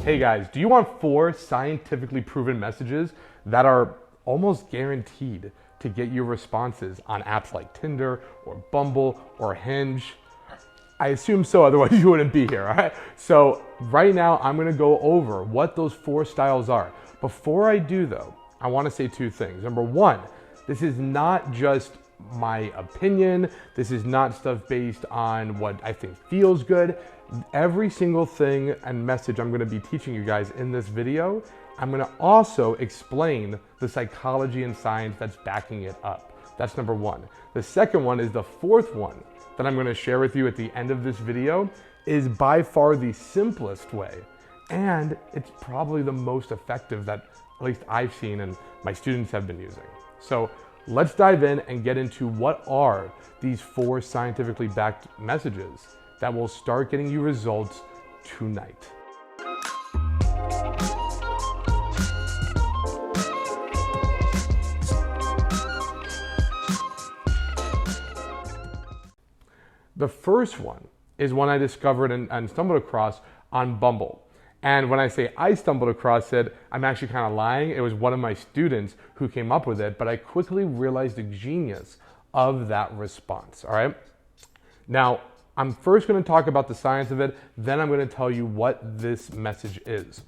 Hey guys, do you want 4 scientifically proven messages that are almost guaranteed to get you responses on apps like Tinder or Bumble or Hinge? I assume so, otherwise you wouldn't be here, all right? So right now I'm gonna go over what those 4 styles are. Before I do though, I wanna say 2 things. Number 1, this is not just my opinion. This is not stuff based on what I think feels good. Every single thing and message I'm gonna be teaching you guys in this video, I'm gonna also explain the psychology and science that's backing it up. That's number 1. The second one is the 4th one that I'm gonna share with you at the end of this video is by far the simplest way. And it's probably the most effective that at least I've seen and my students have been using. So let's dive in and get into what are these 4 scientifically backed messages that will start getting you results tonight. The first one is one I discovered and stumbled across on Bumble. And when I say I stumbled across it, I'm actually kind of lying. It was one of my students who came up with it, but I quickly realized the genius of that response, all right? Now, I'm first gonna talk about the science of it, then I'm gonna tell you what this message is.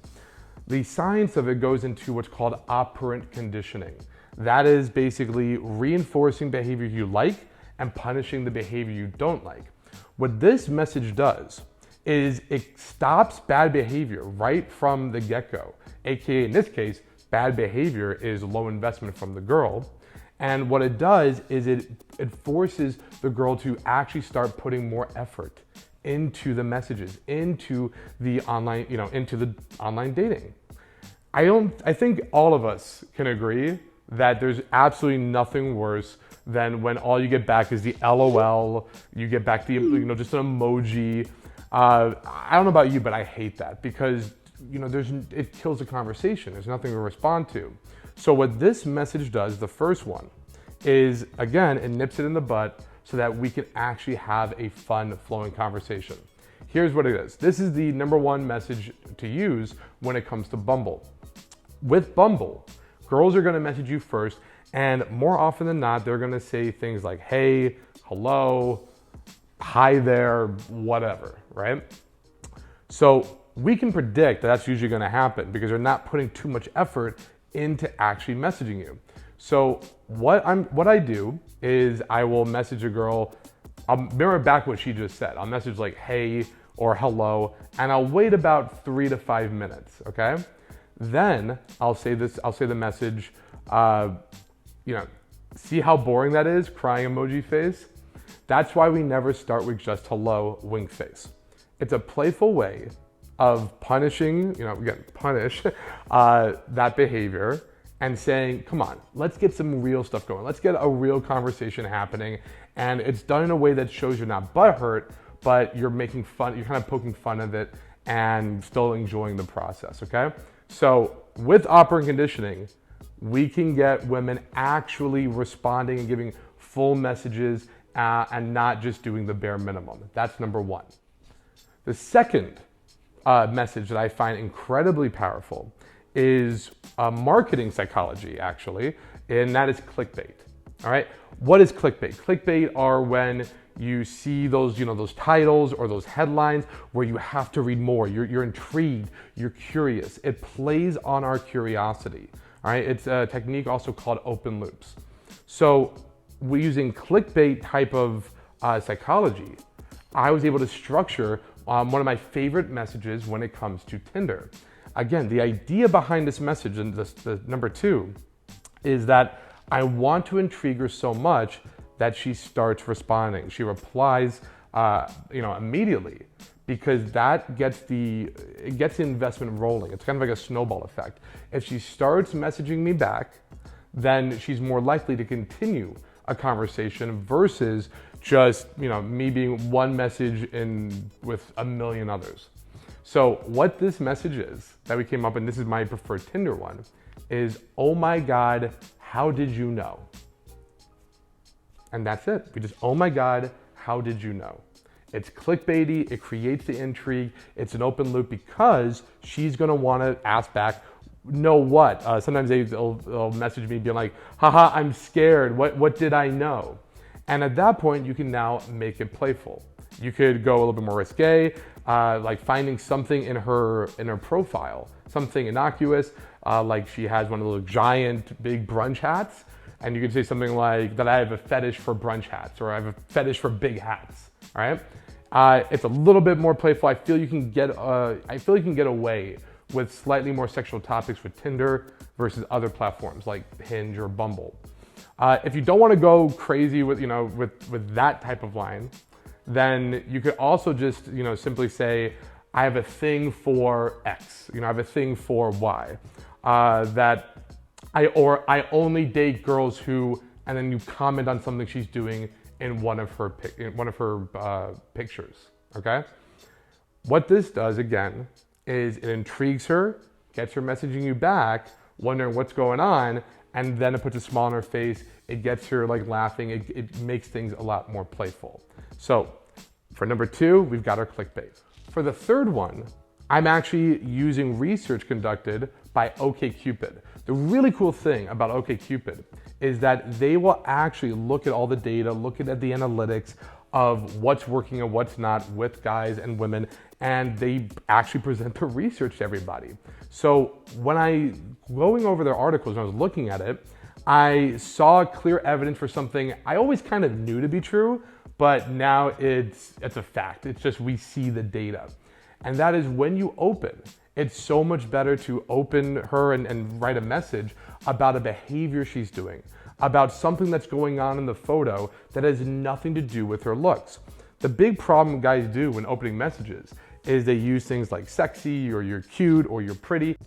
The science of it goes into what's called operant conditioning. That is basically reinforcing behavior you like and punishing the behavior you don't like. What this message does is it stops bad behavior right from the get-go. AKA in this case, bad behavior is low investment from the girl. And what it does is it forces the girl to actually start putting more effort into the messages, into the online, into the online dating. I think all of us can agree that there's absolutely nothing worse than when all you get back is the LOL, you get back the, just an emoji. I don't know about you, but I hate that because, it kills the conversation. There's nothing to respond to. So what this message does, the first one, is again, it nips it in the butt so that we can actually have a fun flowing conversation. Here's what it is. This is the number 1 message to use when it comes to Bumble. With Bumble, girls are gonna message you first, and more often than not, they're gonna say things like, hey, hello, hi there, whatever, right? So we can predict that that's usually gonna happen because they're not putting too much effort into actually messaging you. So what I do is I will message a girl, I'll mirror back what she just said. I'll message like, hey, or hello, and I'll wait about 3 to 5 minutes, okay? Then I'll say the message, see how boring that is, crying emoji face? That's why we never start with just hello, wink face. It's a playful way of punishing, punish that behavior and saying, come on, let's get some real stuff going. Let's get a real conversation happening. And it's done in a way that shows you're not butthurt, but you're making fun, you're kind of poking fun of it and still enjoying the process, okay? So with operant conditioning, we can get women actually responding and giving full messages and not just doing the bare minimum. That's number 1. The second message that I find incredibly powerful is marketing psychology, actually, and that is clickbait. All right, what is clickbait? Clickbait are when you see those, those titles or those headlines where you have to read more. You're intrigued, you're curious. It plays on our curiosity. All right, it's a technique also called open loops. So we're using clickbait type of psychology. I was able to structure one of my favorite messages when it comes to Tinder. Again, the idea behind this message, and the number 2, is that I want to intrigue her so much that she starts responding. She replies, immediately, because that gets the investment rolling. It's kind of like a snowball effect. If she starts messaging me back, then she's more likely to continue a conversation versus just, me being one message with a million others. So what this message is that we came up, and this is my preferred Tinder one, is, oh my God, how did you know? And that's it. We just, oh my God, how did you know? It's clickbaity, it creates the intrigue, it's an open loop because she's gonna wanna ask back, know what? Sometimes they'll message me being like, haha, I'm scared, what did I know? And at that point, you can now make it playful. You could go a little bit more risque, like finding something in her profile, something innocuous, like she has one of those giant big brunch hats, and you could say something like that I have a fetish for brunch hats, or I have a fetish for big hats, all right? It's a little bit more playful. I feel you can get away with slightly more sexual topics with Tinder versus other platforms like Hinge or Bumble. If you don't want to go crazy with that type of line, then you could also just simply say, I have a thing for X. I have a thing for Y. That I only date girls who, and then you comment on something she's doing in one of her pictures. Okay. What this does again is it intrigues her, gets her messaging you back, wondering what's going on, and then it puts a smile on her face. It gets her like laughing. It makes things a lot more playful. So for number 2, we've got our clickbait. For the third one, I'm actually using research conducted by OkCupid. The really cool thing about OkCupid is that they will actually look at all the data, look at the analytics of what's working and what's not with guys and women, and they actually present the research to everybody. So when going over their articles and I was looking at it, I saw clear evidence for something I always kind of knew to be true, but now it's a fact. It's just we see the data. And that is when you open, it's so much better to open her and write a message about a behavior she's doing, about something that's going on in the photo that has nothing to do with her looks. The big problem guys do when opening messages is they use things like sexy or you're cute or you're pretty.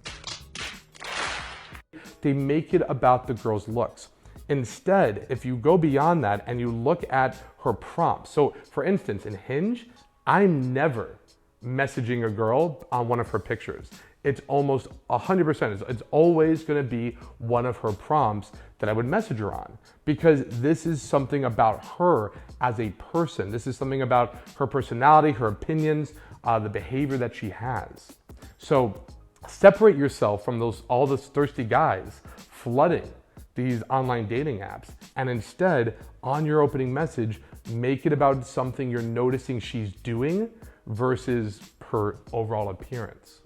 They make it about the girl's looks. Instead, if you go beyond that and you look at her prompts. So for instance, in Hinge, I'm never messaging a girl on one of her pictures. It's almost 100%. It's always gonna be one of her prompts that I would message her on, because this is something about her as a person. This is something about her personality, her opinions, the behavior that she has. So separate yourself from all those thirsty guys flooding these online dating apps, and instead, on your opening message, make it about something you're noticing she's doing versus her overall appearance.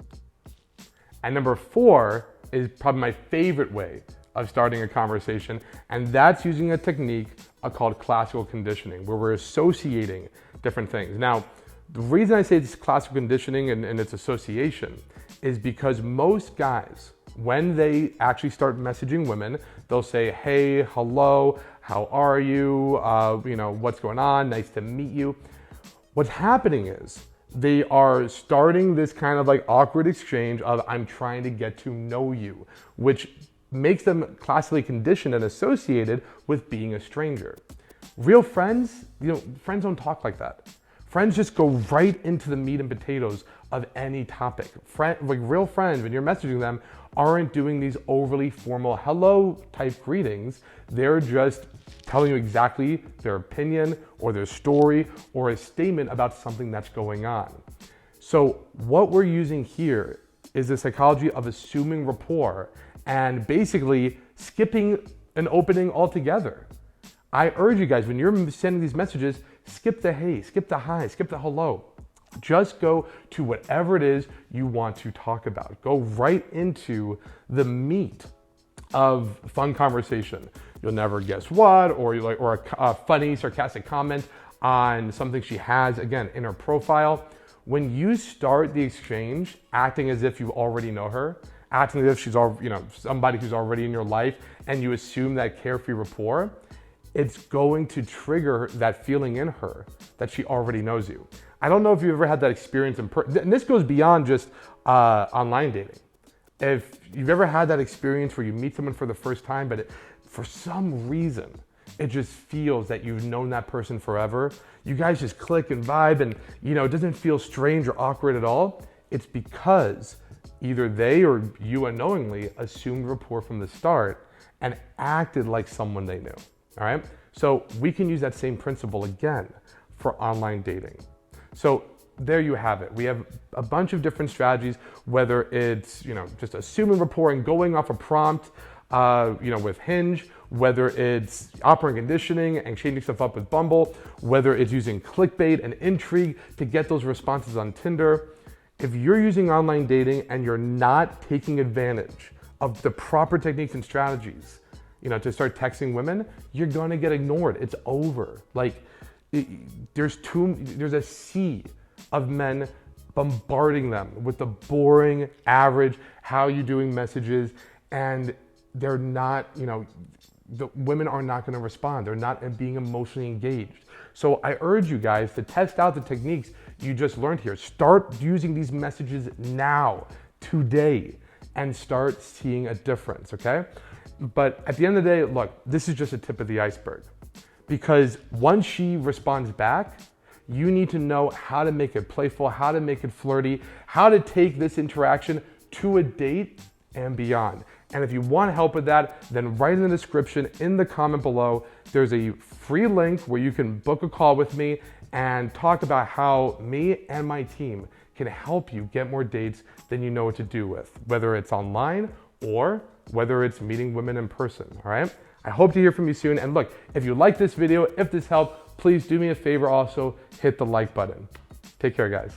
And number 4 is probably my favorite way of starting a conversation, and that's using a technique called classical conditioning, where we're associating different things. Now, the reason I say it's classical conditioning and its association is because most guys, when they actually start messaging women, they'll say, hey, hello, how are you? What's going on? Nice to meet you. What's happening is they are starting this kind of like awkward exchange of I'm trying to get to know you, which makes them classically conditioned and associated with being a stranger. Real friends, friends don't talk like that. Friends just go right into the meat and potatoes of any topic. Real friends, when you're messaging them, aren't doing these overly formal hello type greetings. They're just telling you exactly their opinion or their story or a statement about something that's going on. So what we're using here is the psychology of assuming rapport and basically skipping an opening altogether. I urge you guys, when you're sending these messages, skip the hey, skip the hi, skip the hello. Just go to whatever it is you want to talk about. Go right into the meat of fun conversation. You'll never guess what, or a funny, sarcastic comment on something she has, again, in her profile. When you start the exchange acting as if you already know her, acting as if she's somebody who's already in your life, and you assume that carefree rapport, it's going to trigger that feeling in her that she already knows you. I don't know if you've ever had that experience in person, and this goes beyond just online dating. If you've ever had that experience where you meet someone for the first time, but for some reason, it just feels that you've known that person forever. You guys just click and vibe, and it doesn't feel strange or awkward at all. It's because either they or you unknowingly assumed rapport from the start and acted like someone they knew. All right, so we can use that same principle again for online dating. So there you have it. We have a bunch of different strategies, whether it's, just assuming rapport and going off a prompt, with Hinge, whether it's operant conditioning and changing stuff up with Bumble, whether it's using clickbait and intrigue to get those responses on Tinder. If you're using online dating and you're not taking advantage of the proper techniques and strategies, to start texting women, you're gonna get ignored. It's over. There's a sea of men bombarding them with the boring, average, how you doing messages, and they're not, the women are not gonna respond. They're not being emotionally engaged. So I urge you guys to test out the techniques you just learned here. Start using these messages now, today, and start seeing a difference, okay? But at the end of the day, look, this is just a tip of the iceberg. Because once she responds back, you need to know how to make it playful, how to make it flirty, how to take this interaction to a date and beyond. And if you want help with that, then write in the description, in the comment below, there's a free link where you can book a call with me and talk about how me and my team can help you get more dates than you know what to do with, whether it's online or whether it's meeting women in person, all right? I hope to hear from you soon. And look, if you like this video, if this helped, please do me a favor also, hit the like button. Take care, guys.